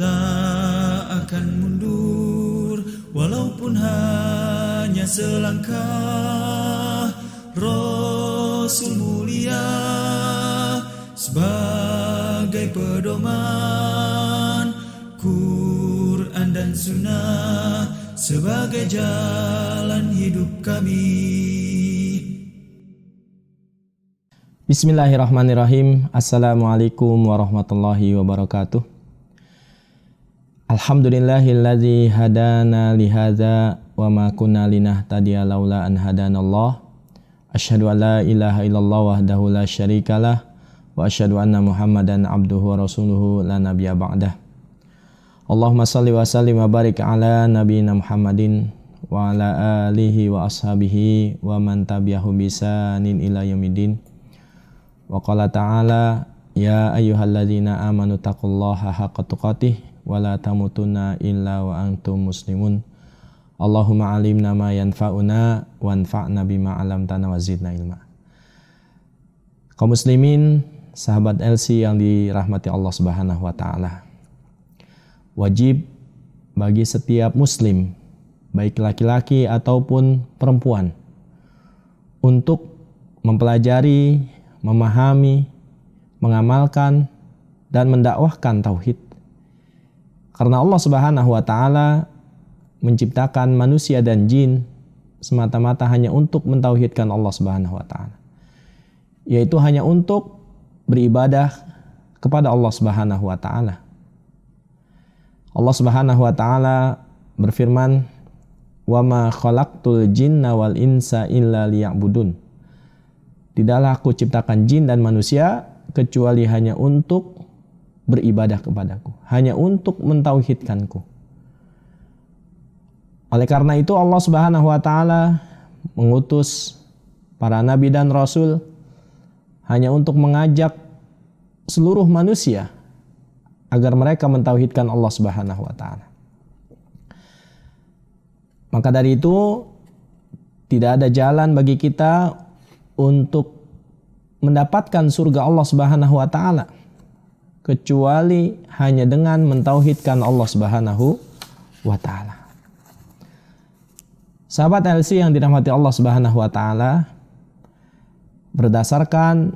tak akan mundur walaupun hanya selangkah. Rasul mulia sebagai pedoman, Quran dan Sunnah sebagai jalan hidup kami. Bismillahirrahmanirrahim. Assalamualaikum warahmatullahi wabarakatuh. Alhamdulillahilladzi hadana lihadza wa ma kunna linahtadiya laula an hadanallah. Asyhadu an la ilaha illallah wahdahu la syarikalah wa asyhadu anna Muhammadan abduhu wa rasuluhu la nabiyya ba'dah. Allahumma shalli wa sallim wa barik ala nabiyyina Muhammadin wa ala alihi wa ashabihi wa man tabi'ahum bi ihsanin ila yaumiddin. Wa qala ta'ala ya ayyuhalladzina amanu taqullaha haqqa tuqatih wa la tamutunna illa wa antum muslimun. Allahumma alimna ma yanfa'una wanfa'na bima 'allamtana wa zidna ilma. Kaum muslimin, sahabat LC yang dirahmati Allah Subhanahu wa taala. Wajib bagi setiap muslim, baik laki-laki ataupun perempuan, untuk mempelajari, memahami, mengamalkan dan mendakwahkan tauhid. Karena Allah Subhanahu wa taala menciptakan manusia dan jin semata-mata hanya untuk mentauhidkan Allah Subhanahu wa taala. Yaitu hanya untuk beribadah kepada Allah Subhanahu wa taala. Allah Subhanahu wa taala berfirman, "Wa ma khalaqtul jinna wal insa illa liya'budun." Tidaklah aku ciptakan jin dan manusia kecuali hanya untuk beribadah kepadaku, hanya untuk mentauhidkanku. Oleh karena itu Allah Subhanahu wa taala mengutus para nabi dan rasul hanya untuk mengajak seluruh manusia agar mereka mentauhidkan Allah Subhanahu wa taala. Maka dari itu tidak ada jalan bagi kita untuk mendapatkan surga Allah Subhanahu wa taala kecuali hanya dengan mentauhidkan Allah Subhanahu wa taala. Sahabat LC yang dirahmati Allah Subhanahu wa taala, berdasarkan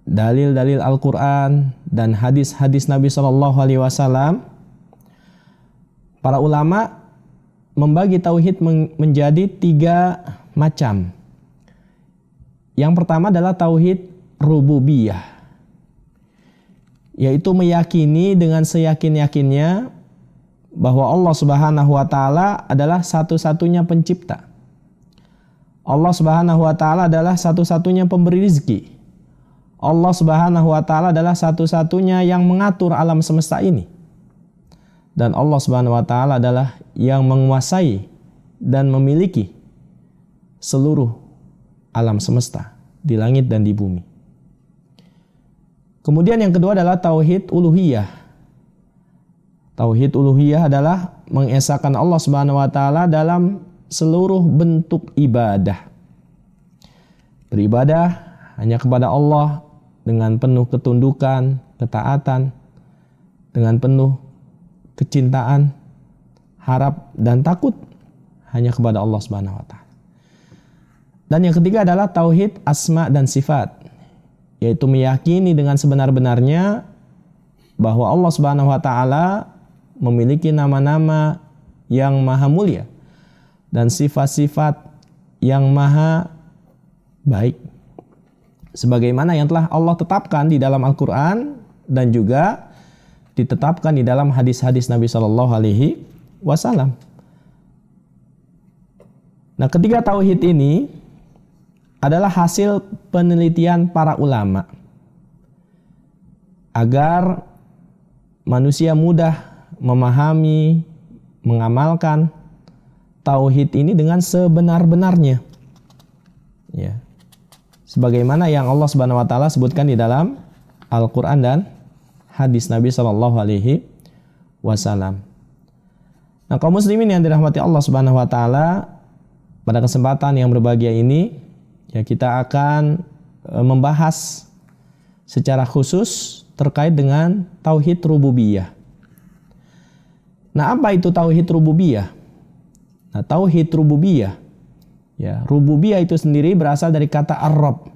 dalil-dalil Al-Qur'an dan hadis-hadis Nabi sallallahu alaihi wasallam, para ulama membagi tauhid menjadi 3 macam. Yang pertama adalah tauhid rububiyah, yaitu meyakini dengan seyakin-yakinnya bahwa Allah Subhanahu wa taala adalah satu-satunya pencipta. Allah Subhanahu wa taala adalah satu-satunya pemberi rezeki. Allah Subhanahu wa taala adalah satu-satunya yang mengatur alam semesta ini. Dan Allah Subhanahu wa taala adalah yang menguasai dan memiliki seluruh alam semesta di langit dan di bumi. Kemudian yang kedua adalah tauhid uluhiyah. Tauhid uluhiyah adalah mengesahkan Allah Subhanahu wa taala dalam seluruh bentuk ibadah. Beribadah hanya kepada Allah dengan penuh ketundukan, ketaatan, dengan penuh kecintaan, harap dan takut hanya kepada Allah Subhanahu wa taala. Dan yang ketiga adalah tauhid asma dan sifat, yaitu meyakini dengan sebenar-benarnya bahwa Allah Subhanahu wa taala memiliki nama-nama yang maha mulia dan sifat-sifat yang maha baik, sebagaimana yang telah Allah tetapkan di dalam Al-Quran dan juga ditetapkan di dalam hadis-hadis Nabi Shallallahu Alaihi Wasallam. Nah, ketiga tauhid ini adalah hasil penelitian para ulama agar manusia mudah memahami, mengamalkan tauhid ini dengan sebenar-benarnya. Ya. Sebagaimana yang Allah Subhanahu wa taala sebutkan di dalam Al-Qur'an dan hadis Nabi sallallahu alaihi wasallam. Nah, kaum muslimin yang dirahmati Allah Subhanahu wa taala, pada kesempatan yang berbahagia ini ya kita akan membahas secara khusus terkait dengan tauhid rububiyah. Nah, apa itu tauhid rububiyah? Nah, tauhid rububiyah, ya, rububiyah itu sendiri berasal dari kata ar-Rabb,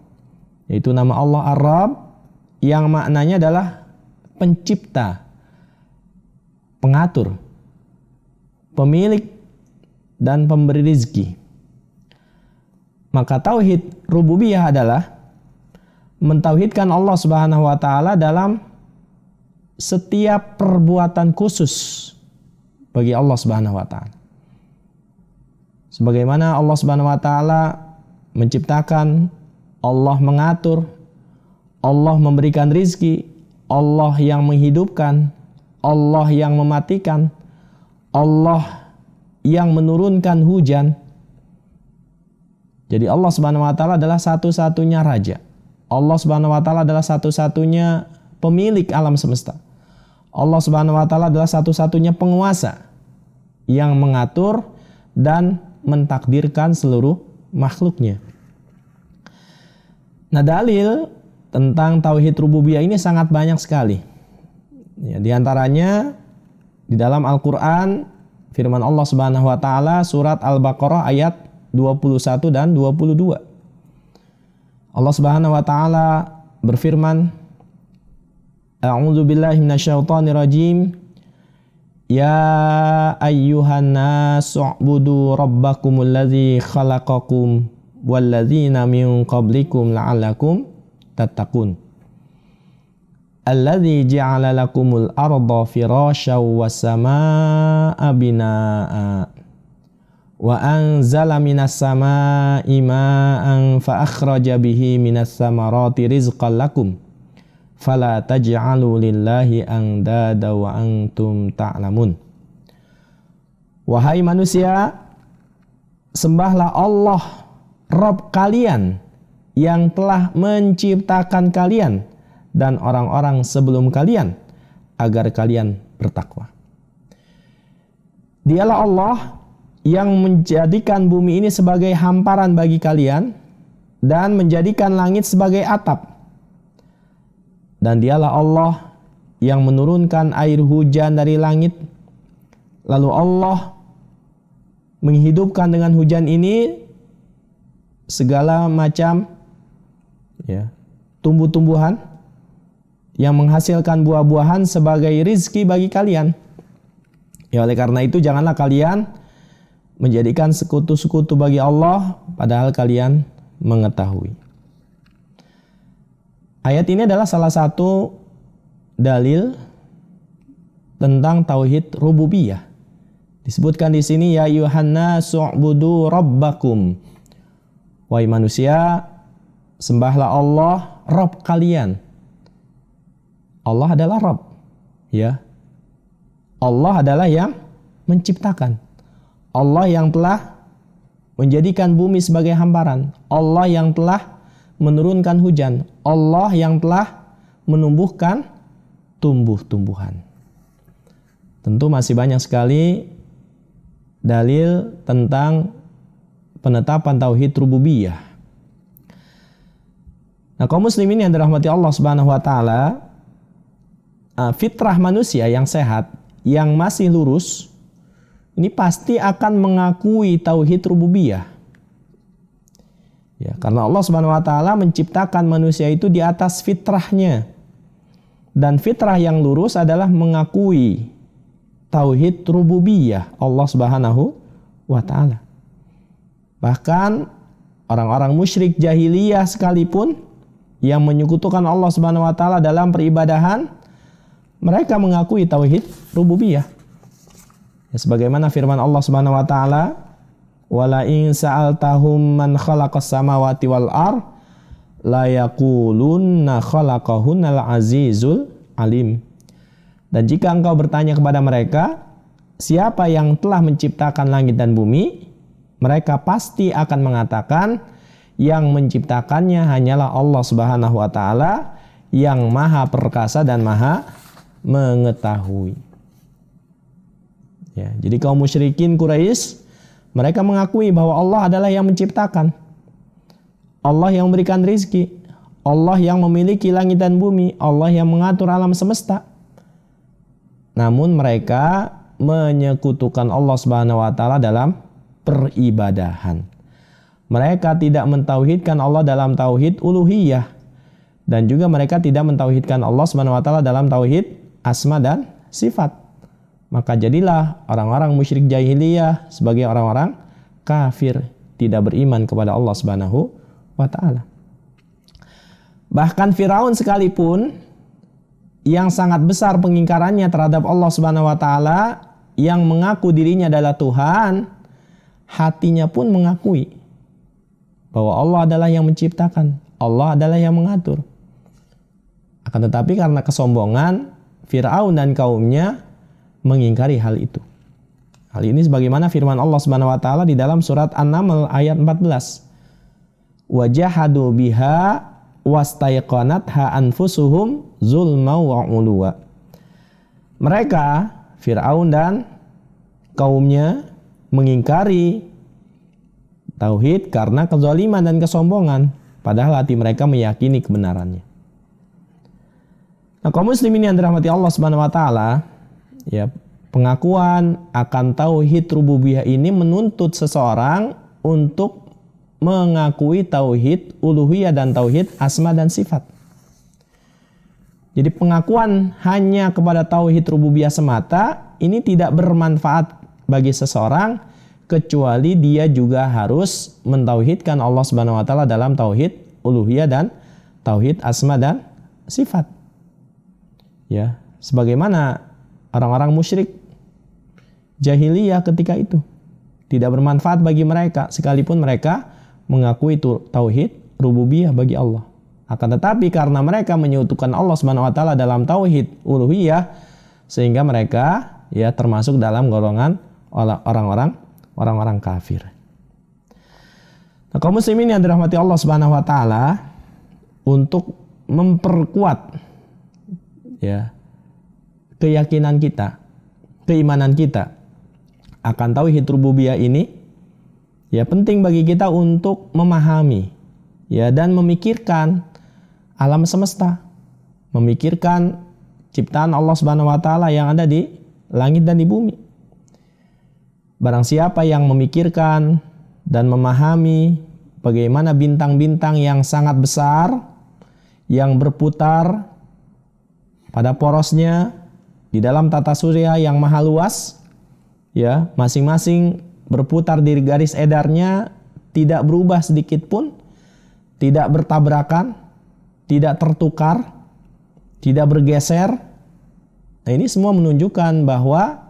yaitu nama Allah ar-Rabb yang maknanya adalah pencipta, pengatur, pemilik dan pemberi rizki. Maka tauhid rububiyah adalah mentauhidkan Allah Subhanahu wa taala dalam setiap perbuatan khusus bagi Allah Subhanahu wa taala. Sebagaimana Allah Subhanahu wa taala menciptakan, Allah mengatur, Allah memberikan rizki, Allah yang menghidupkan, Allah yang mematikan, Allah yang menurunkan hujan. Jadi Allah Subhanahu wa taala adalah satu-satunya raja. Allah Subhanahu wa taala adalah satu-satunya pemilik alam semesta. Allah Subhanahu wa taala adalah satu-satunya penguasa yang mengatur dan mentakdirkan seluruh makhluknya. Nah, dalil tentang tauhid rububiyah ini sangat banyak sekali. Ya, di antaranya di dalam Al-Qur'an firman Allah Subhanahu wa taala surat Al-Baqarah ayat 21 dan 22. Allah Subhanahu wa taala berfirman, A'udzu billahi minasyaitonir rajim. Ya ayyuhan nasu u'budu rabbakumul ladzi khalaqakum walladzina min qablikum la'allakum tattaqun. Alladzi ja'ala lakumul arda firasyan was samaa'a binaa'a wa anzala minas samaa'i ma'an fa akhraja bihi minas samarati rizqan lakum fala taj'alu lillahi andada wa antum ta'lamun. Wahai manusia, sembahlah Allah Rabb kalian yang telah menciptakan kalian dan orang-orang sebelum kalian agar kalian bertakwa. Dialah Allah yang menjadikan bumi ini sebagai hamparan bagi kalian dan menjadikan langit sebagai atap. Dan dialah Allah yang menurunkan air hujan dari langit. Lalu Allah menghidupkan dengan hujan ini segala macam tumbuh-tumbuhan yang menghasilkan buah-buahan sebagai rizki bagi kalian. Ya, oleh karena itu janganlah kalian menjadikan sekutu-sekutu bagi Allah padahal kalian mengetahui. Ayat ini adalah salah satu dalil tentang tauhid rububiyah. Disebutkan di sini, ya ayyuhan nasu u'budu rabbakum. Wahai manusia, sembahlah Allah Rabb kalian. Allah adalah Rabb, ya. Allah adalah yang menciptakan. Allah yang telah menjadikan bumi sebagai hamparan. Allah yang telah menurunkan hujan. Allah yang telah menumbuhkan tumbuh-tumbuhan. Tentu masih banyak sekali dalil tentang penetapan tauhid rububiyah. Nah, kaum muslimin yang dirahmati Allah Subhanahu wa taala, fitrah manusia yang sehat, yang masih lurus, ini pasti akan mengakui tauhid rububiyah. Ya, karena Allah Subhanahu wa taala menciptakan manusia itu di atas fitrahnya. Dan fitrah yang lurus adalah mengakui tauhid rububiyah Allah Subhanahu wa taala. Bahkan orang-orang musyrik jahiliyah sekalipun yang menyekutukan Allah Subhanahu wa taala dalam peribadahan, mereka mengakui tauhid rububiyah. Ya, sebagaimana firman Allah Subhanahu wa taala, wala in sa'altahum man khalaqas samawati wal ard la yaqulunna khalaqahunnal azizul alim. Dan jika engkau bertanya kepada mereka, siapa yang telah menciptakan langit dan bumi, mereka pasti akan mengatakan yang menciptakannya hanyalah Allah Subhanahu wa taala yang maha perkasa dan maha mengetahui. Ya, jadi kaum musyrikin Quraisy mereka mengakui bahwa Allah adalah yang menciptakan, Allah yang memberikan rizki, Allah yang memiliki langit dan bumi, Allah yang mengatur alam semesta. Namun mereka menyekutukan Allah Subhanahu wa taala dalam peribadahan. Mereka tidak mentauhidkan Allah dalam tauhid uluhiyah, dan juga mereka tidak mentauhidkan Allah Subhanahu wa taala dalam tauhid asma dan sifat. Maka jadilah orang-orang musyrik jahiliyah sebagai orang-orang kafir, tidak beriman kepada Allah Subhanahu wa taala. Bahkan Firaun sekalipun yang sangat besar pengingkarannya terhadap Allah Subhanahu wa taala, yang mengaku dirinya adalah Tuhan, hatinya pun mengakui bahwa Allah adalah yang menciptakan, Allah adalah yang mengatur. Akan tetapi karena kesombongan, Firaun dan kaumnya mengingkari hal itu. Hal ini sebagaimana firman Allah Subhanahu wa taala di dalam surat An-Naml ayat 14. Wajahadu biha wastaiqanatha anfusuhum zulma wa uluwa. Mereka, Firaun dan kaumnya, mengingkari tauhid karena kezaliman dan kesombongan, padahal hati mereka meyakini kebenarannya. Nah, kaum muslimin yang dirahmati Allah Subhanahu wa taala, ya, pengakuan akan tauhid rububiyah ini menuntut seseorang untuk mengakui tauhid uluhiyah dan tauhid asma dan sifat. Jadi pengakuan hanya kepada tauhid rububiyah semata ini tidak bermanfaat bagi seseorang kecuali dia juga harus mentauhidkan Allah Subhanahu wa taala dalam tauhid uluhiyah dan tauhid asma dan sifat. Ya, sebagaimana orang-orang musyrik jahiliyah ketika itu, tidak bermanfaat bagi mereka sekalipun mereka mengakui tauhid rububiyah bagi Allah. Akan tetapi karena mereka menyekutukan Allah Subhanahu wa taala dalam tauhid uluhiyah, sehingga mereka ya termasuk dalam golongan orang-orang kafir. Nah, kaum muslimin yang dirahmati Allah Subhanahu wa taala, untuk memperkuat ya keyakinan kita, keimanan kita akan tauhid rububiyah ini, ya penting bagi kita untuk memahami ya dan memikirkan alam semesta, memikirkan ciptaan Allah Subhanahu wa taala yang ada di langit dan di bumi. Barang siapa yang memikirkan dan memahami bagaimana bintang-bintang yang sangat besar yang berputar pada porosnya di dalam tata surya yang maha luas, ya, masing-masing berputar di garis edarnya, tidak berubah sedikit pun, tidak bertabrakan, tidak tertukar, tidak bergeser. Nah, ini semua menunjukkan bahwa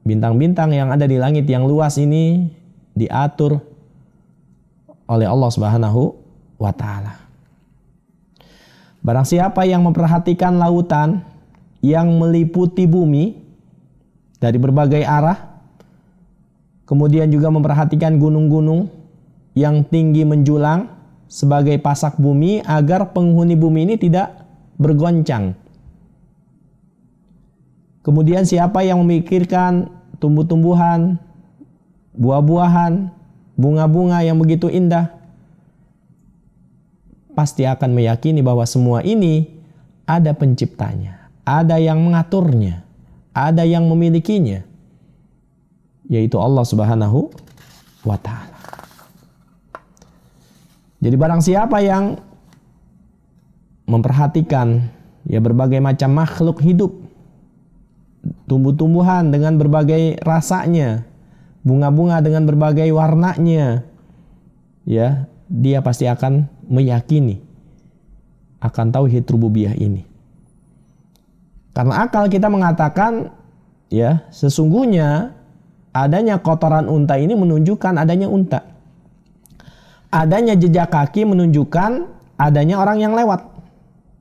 bintang-bintang yang ada di langit yang luas ini diatur oleh Allah Subhanahu wa taala. Barang siapa yang memperhatikan lautan yang meliputi bumi dari berbagai arah, kemudian juga memperhatikan gunung-gunung yang tinggi menjulang sebagai pasak bumi agar penghuni bumi ini tidak bergoncang. Kemudian siapa yang memikirkan tumbuh-tumbuhan, buah-buahan, bunga-bunga yang begitu indah, pasti akan meyakini bahwa semua ini ada penciptanya, ada yang mengaturnya, ada yang memilikinya, yaitu Allah Subhanahu wa taala. Jadi barang siapa yang memperhatikan ya berbagai macam makhluk hidup, tumbuh-tumbuhan dengan berbagai rasanya, bunga-bunga dengan berbagai warnanya, ya, dia pasti akan meyakini akan tauhid rububiyah ini. Karena akal kita mengatakan ya sesungguhnya adanya kotoran unta ini menunjukkan adanya unta. Adanya jejak kaki menunjukkan adanya orang yang lewat.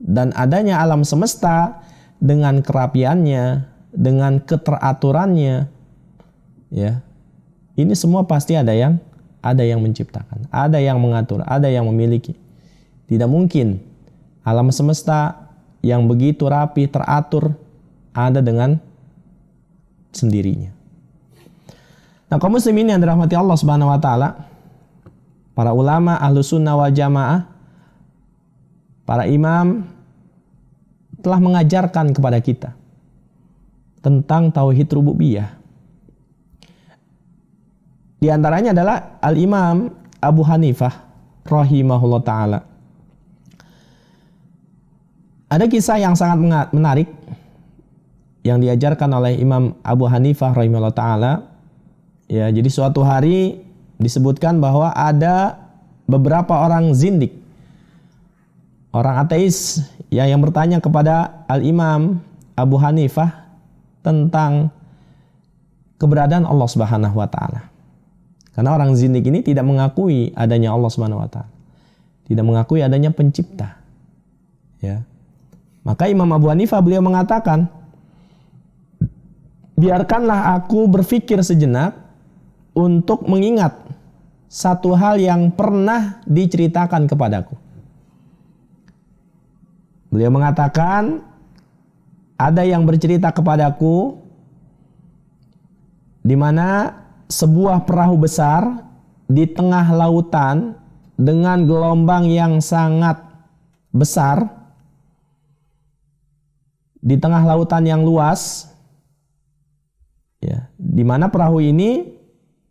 Dan adanya alam semesta dengan kerapiannya, dengan keteraturannya, ya, ini semua pasti ada yang menciptakan, ada yang mengatur, ada yang memiliki. Tidak mungkin alam semesta yang begitu rapi, teratur, ada dengan sendirinya. Nah, kaum muslimin yang dirahmati Allah Subhanahu wa taala, para ulama Ahlus Sunnah wal Jamaah, para imam telah mengajarkan kepada kita tentang tauhid rububiyah. Di antaranya adalah Al-Imam Abu Hanifah rahimahullah ta'ala. Ada kisah yang sangat menarik yang diajarkan oleh Imam Abu Hanifah rahimahullah ta'ala. Ya, jadi suatu hari disebutkan bahwa ada beberapa orang zindik, orang ateis yang bertanya kepada Al-Imam Abu Hanifah tentang keberadaan Allah Subhanahu wa taala. Karena orang zindik ini tidak mengakui adanya Allah Subhanahu wa taala. Tidak mengakui adanya pencipta. Ya. Maka Imam Abu Hanifah beliau mengatakan, biarkanlah aku berpikir sejenak untuk mengingat satu hal yang pernah diceritakan kepadaku. Beliau mengatakan, ada yang bercerita kepadaku di mana sebuah perahu besar di tengah lautan dengan gelombang yang sangat besar, di tengah lautan yang luas, ya, di mana perahu ini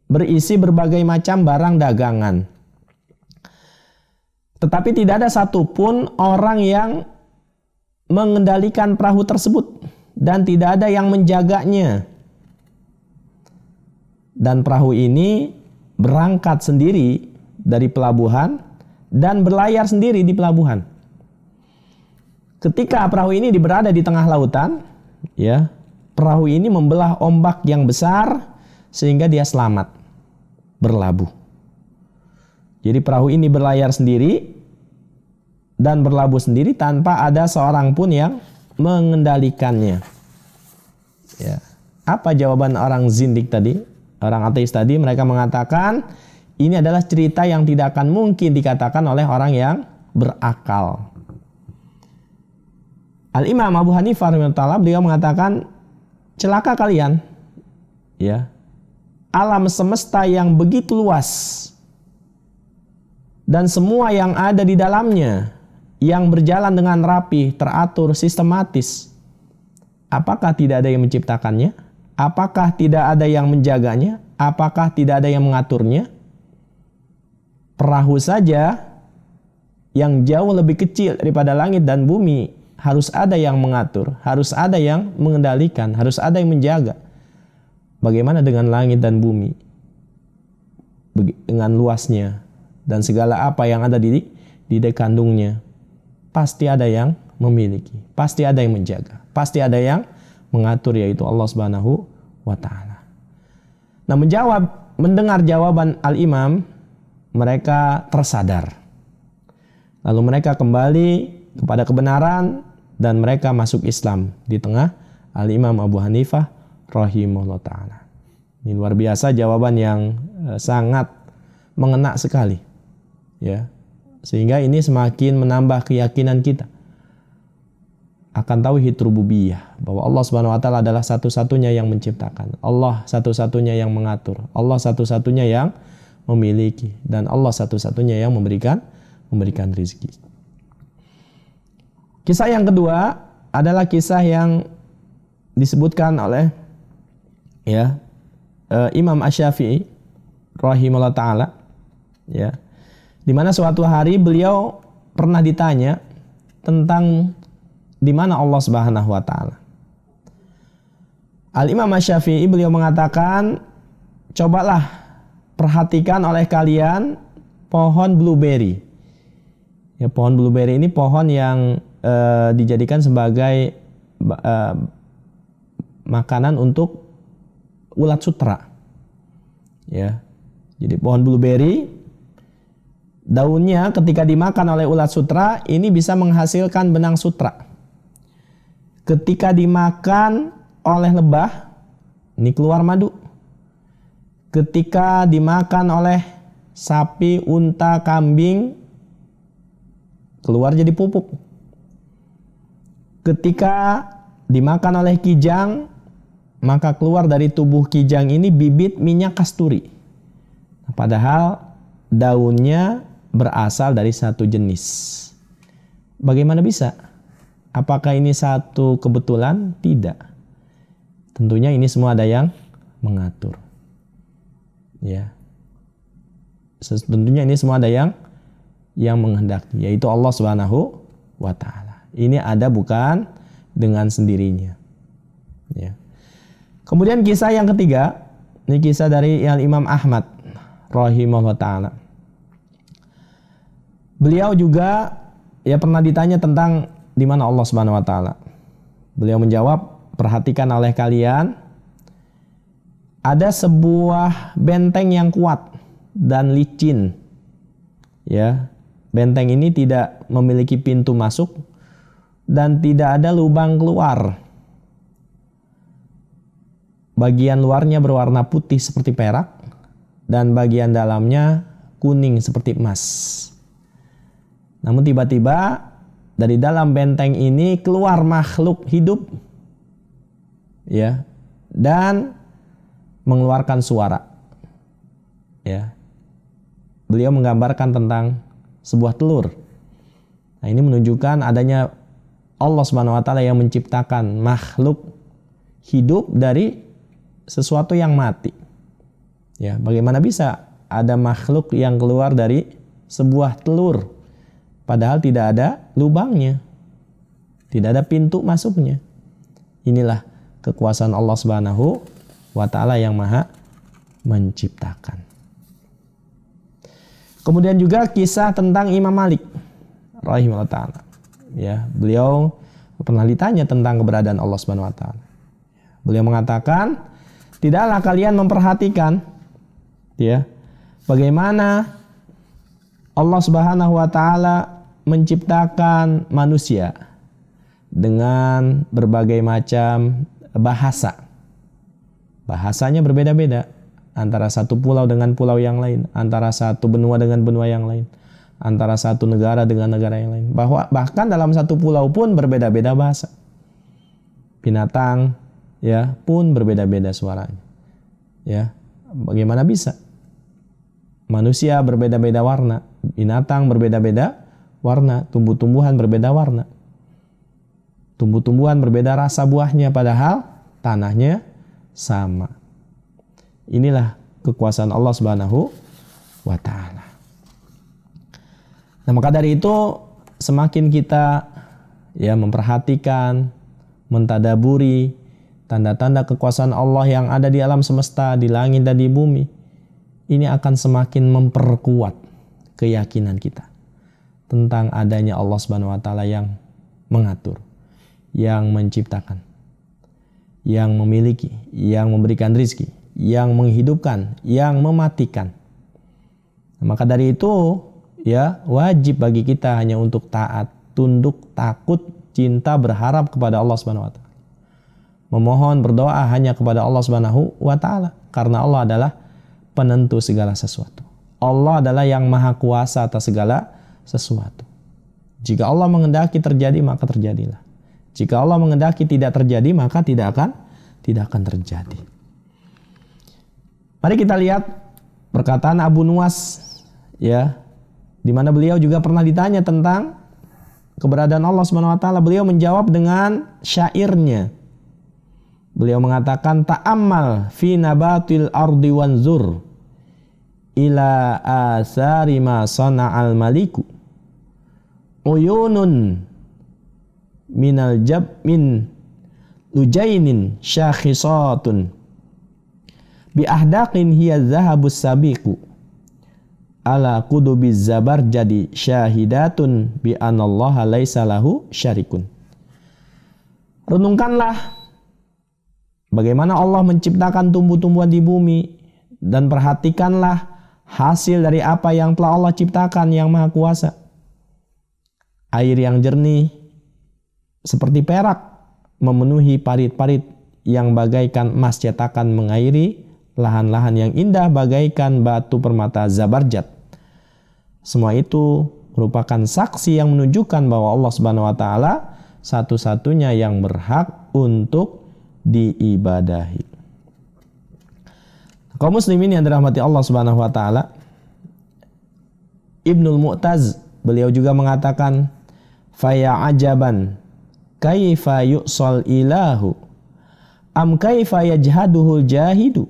berisi berbagai macam barang dagangan. Tetapi tidak ada satupun orang yang mengendalikan perahu tersebut dan tidak ada yang menjaganya. Dan perahu ini berangkat sendiri dari pelabuhan dan berlayar sendiri di pelabuhan. Ketika perahu ini berada di tengah lautan, ya, perahu ini membelah ombak yang besar sehingga dia selamat berlabuh. Jadi perahu ini berlayar sendiri dan berlabuh sendiri tanpa ada seorang pun yang mengendalikannya. Ya. Apa jawaban orang zindik tadi? Orang ateis tadi, mereka mengatakan ini adalah cerita yang tidak akan mungkin dikatakan oleh orang yang berakal. Al-Imam Abu Hanifah rahimahullah beliau mengatakan, celaka kalian, ya, alam semesta yang begitu luas dan semua yang ada di dalamnya yang berjalan dengan rapi, teratur, sistematis. Apakah tidak ada yang menciptakannya? Apakah tidak ada yang menjaganya? Apakah tidak ada yang mengaturnya? Perahu saja yang jauh lebih kecil daripada langit dan bumi harus ada yang mengatur, harus ada yang mengendalikan, harus ada yang menjaga. Bagaimana dengan langit dan bumi? Dengan luasnya dan segala apa yang ada di kandungnya. Pasti ada yang memiliki, pasti ada yang menjaga, pasti ada yang mengatur, yaitu Allah Subhanahu wa taala. Nah, mendengar jawaban Al-Imam, mereka tersadar. Lalu mereka kembali kepada kebenaran dan mereka masuk Islam di tengah Al-Imam Abu Hanifah rahimahullah taala. Ini luar biasa jawaban yang sangat mengena sekali. Ya. Sehingga ini semakin menambah keyakinan kita akan tauhid rububiyah, bahwa Allah Subhanahu wa taala adalah satu-satunya yang menciptakan, Allah satu-satunya yang mengatur, Allah satu-satunya yang memiliki, dan Allah satu-satunya yang memberikan rezeki. Kisah yang kedua adalah kisah yang disebutkan oleh Imam Asy-Syafi'i rahimahullah taala, ya, di mana suatu hari beliau pernah ditanya tentang di mana Allah Subhanahu wa taala. Al-Imam Asy-Syafi'i beliau mengatakan, cobalah perhatikan oleh kalian pohon blueberry. Ya, pohon blueberry ini pohon yang dijadikan sebagai makanan untuk ulat sutra. Ya. Jadi pohon blueberry, daunnya ketika dimakan oleh ulat sutra ini bisa menghasilkan benang sutra. Ketika dimakan oleh lebah, ini keluar madu. Ketika dimakan oleh sapi, unta, kambing, keluar jadi pupuk. Ketika dimakan oleh kijang, maka keluar dari tubuh kijang ini bibit minyak kasturi. Padahal daunnya berasal dari satu jenis. Bagaimana bisa? Apakah ini satu kebetulan? Tidak. Tentunya ini semua ada yang mengatur. Ya. Tentunya ini semua ada yang menghendaki, yaitu Allah Subhanahu wa taala. Ini ada bukan dengan sendirinya. Ya. Kemudian kisah yang ketiga, ini kisah dari Imam Ahmad rahimahullah taala. Beliau juga pernah ditanya tentang di mana Allah Subhanahu wa taala. Beliau menjawab, perhatikan oleh kalian, ada sebuah benteng yang kuat dan licin. Ya, benteng ini tidak memiliki pintu masuk dan tidak ada lubang keluar. Bagian luarnya berwarna putih seperti perak dan bagian dalamnya kuning seperti emas. Namun tiba-tiba dari dalam benteng ini keluar makhluk hidup, ya, dan mengeluarkan suara. Ya. Beliau menggambarkan tentang sebuah telur. Nah, ini menunjukkan adanya Allah Subhanahu wa taala yang menciptakan makhluk hidup dari sesuatu yang mati. Ya, bagaimana bisa ada makhluk yang keluar dari sebuah telur padahal tidak ada lubangnya, tidak ada pintu masuknya. Inilah kekuasaan Allah Subhanahu wa taala yang maha menciptakan. Kemudian juga kisah tentang Imam Malik rahimahullah taala. Ya, beliau pernah ditanya tentang keberadaan Allah Subhanahu wa taala. Beliau mengatakan, tidaklah kalian memperhatikan bagaimana Allah Subhanahu wa taala menciptakan manusia dengan berbagai macam bahasa. Bahasanya berbeda-beda antara satu pulau dengan pulau yang lain, antara satu benua dengan benua yang lain, antara satu negara dengan negara yang lain. Bahkan dalam satu pulau pun berbeda-beda bahasa. Binatang pun berbeda-beda suaranya. Ya, bagaimana bisa? Manusia berbeda-beda warna, binatang berbeda-beda warna, tumbuh-tumbuhan berbeda warna. Tumbuh-tumbuhan berbeda rasa buahnya padahal tanahnya sama. Inilah kekuasaan Allah Subhanahu wa taala. Nah, maka dari itu semakin kita memperhatikan, mentadaburi tanda-tanda kekuasaan Allah yang ada di alam semesta, di langit dan di bumi, ini akan semakin memperkuat keyakinan kita tentang adanya Allah Subhanahu wa taala yang mengatur, yang menciptakan, yang memiliki, yang memberikan rizki, yang menghidupkan, yang mematikan. Maka dari itu wajib bagi kita hanya untuk taat, tunduk, takut, cinta, berharap kepada Allah Subhanahu wa taala. Memohon, berdoa hanya kepada Allah Subhanahu wa taala, karena Allah adalah penentu segala sesuatu. Allah adalah yang maha kuasa atas segala sesuatu. Jika Allah menghendaki terjadi, maka terjadilah. Jika Allah menghendaki tidak terjadi, maka tidak akan terjadi. Mari kita lihat perkataan Abu Nuwas, di mana beliau juga pernah ditanya tentang keberadaan Allah Subhanahu wa taala. Beliau menjawab dengan syairnya. Beliau mengatakan, ta'ammal fi nabatil ardi wanzur ila asari ma sana'al maliku uyunun minal jabmin lujainin syakhisatun bi ahdaqin hiya zahabus sabiqu ala kudubiz zabarjadi syahidatun bi anallaha laisa lahu syarikun. Renungkanlah bagaimana Allah menciptakan tumbuh-tumbuhan di bumi, dan perhatikanlah hasil dari apa yang telah Allah ciptakan yang maha kuasa. Air yang jernih seperti perak memenuhi parit-parit yang bagaikan emas cetakan mengairi lahan-lahan yang indah bagaikan batu permata zabarjat. Semua itu merupakan saksi yang menunjukkan bahwa Allah Subhanahu wa taala satu-satunya yang berhak untuk diibadahi. Kaum muslimin yang dirahmati Allah Subhanahu wa taala, Ibnul Mu'taz beliau juga mengatakan, "Faya ajaban kaifa yu'sal ilahu Am kaifa yajhaduhul jahidu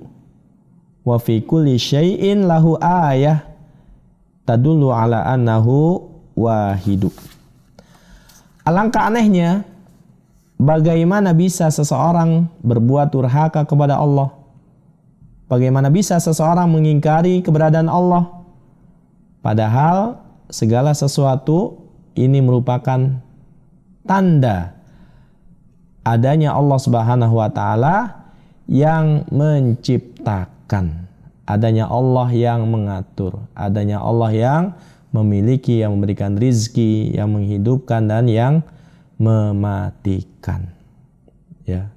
wa fi kulli syai'in lahu ayah tadullu ala annahu wahidu. Alangkah anehnya bagaimana bisa seseorang berbuat durhaka kepada Allah? Bagaimana bisa seseorang mengingkari keberadaan Allah? Padahal segala sesuatu ini merupakan tanda adanya Allah Subhanahu wa taala yang menciptakan, adanya Allah yang mengatur, adanya Allah yang memiliki, yang memberikan rizki, yang menghidupkan dan yang mematikan. Ya.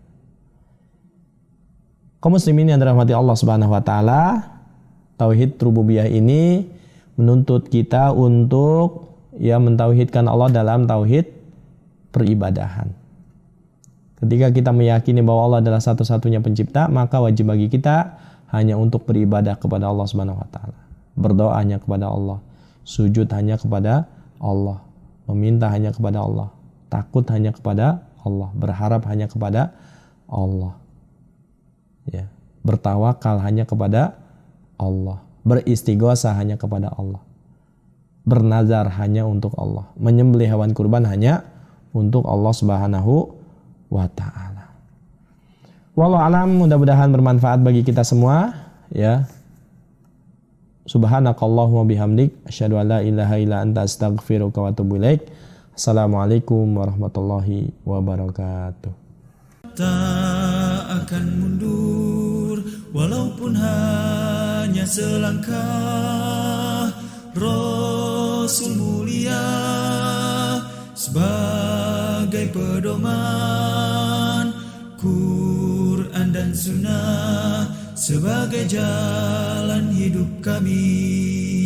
Kaum muslimin yang dirahmati Allah Subhanahu wa taala, tauhid rububiyah ini menuntut kita untuk mentauhidkan Allah dalam tauhid peribadahan. Ketika kita meyakini bahwa Allah adalah satu-satunya pencipta, maka wajib bagi kita hanya untuk beribadah kepada Allah Subhanahu wa taala. Berdoa hanya kepada Allah, sujud hanya kepada Allah, meminta hanya kepada Allah, takut hanya kepada Allah, berharap hanya kepada Allah. Ya, bertawakal hanya kepada Allah, beristighosah hanya kepada Allah, bernazar hanya untuk Allah, menyembelih hewan kurban hanya untuk Allah Subhanahu wa taala. Wallahu alam, mudah-mudahan bermanfaat bagi kita semua, ya. Subhanakallahumma bihamdik asyhadu an la ilaha illa anta astaghfiruka wa atubu ilaik. Assalamualaikum warahmatullahi wabarakatuh. Tak akan mundur walaupun hanya selangkah. Rasul mulia sebagai pedoman, Quran dan Sunnah sebagai jalan hidup kami.